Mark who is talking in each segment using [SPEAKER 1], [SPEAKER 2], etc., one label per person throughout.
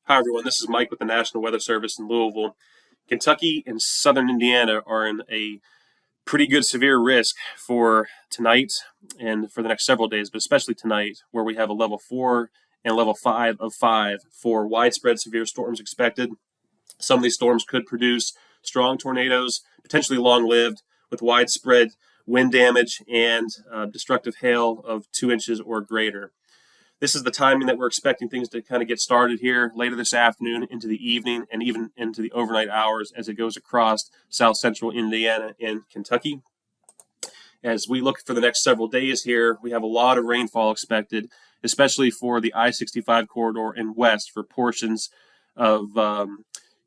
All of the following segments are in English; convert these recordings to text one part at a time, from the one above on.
[SPEAKER 1] Hi, everyone. This is Mike with the National Weather Service in Louisville. Kentucky and southern Indiana are in a pretty good severe risk for tonight and for the next several days, but especially tonight, where we have a level 4 and level 5 of 5 for widespread severe storms expected. Some of these storms could produce strong tornadoes, potentially long-lived, with widespread wind damage and destructive hail of 2 inches or greater. This is the timing that we're expecting things to kind of get started here later this afternoon into the evening and even into the overnight hours as it goes across south central Indiana and Kentucky. As we look for the next several days here, we have a lot of rainfall expected, especially for the I-65 corridor and west for portions of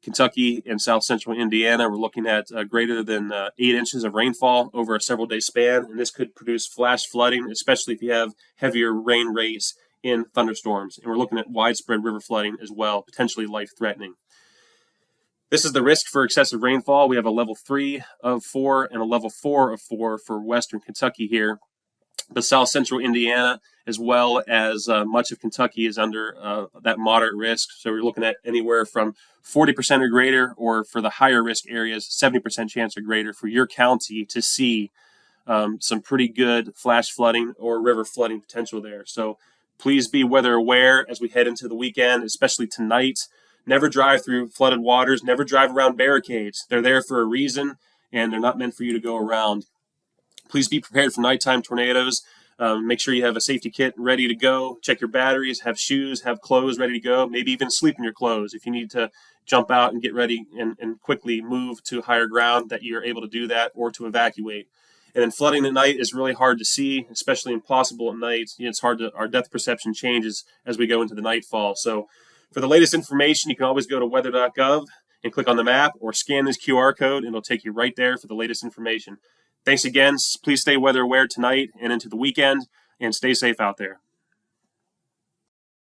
[SPEAKER 1] Kentucky and south central Indiana. We're looking at greater than 8 inches of rainfall over a several-day span, and this could produce flash flooding, especially if you have heavier rain rates in thunderstorms. And we're looking at widespread river flooding as well, potentially life-threatening. This is the risk for excessive rainfall. We have a level 3 of 4 and a level 4 of 4 for western Kentucky here. But south central Indiana, as well as much of Kentucky, is under that moderate risk. So we're looking at anywhere from 40% or greater, or for the higher risk areas, 70% chance or greater for your county to see some pretty good flash flooding or river flooding potential there. So please be weather aware as we head into the weekend, especially tonight. Never drive through flooded waters. Never drive around barricades. They're there for a reason, and they're not meant for you to go around. Please be prepared for nighttime tornadoes. Make sure you have a safety kit ready to go. Check your batteries, have shoes, have clothes ready to go, maybe even sleep in your clothes. If you need to jump out and get ready and quickly move to higher ground, that you're able to do that or to evacuate. And then flooding at night is really hard to see, especially impossible at night. It's hard to, our depth perception changes as we go into the nightfall. So for the latest information, you can always go to weather.gov and click on the map or scan this QR code, and it'll take you right there for the latest information. Thanks again. Please stay weather aware tonight and into the weekend, and stay safe out there.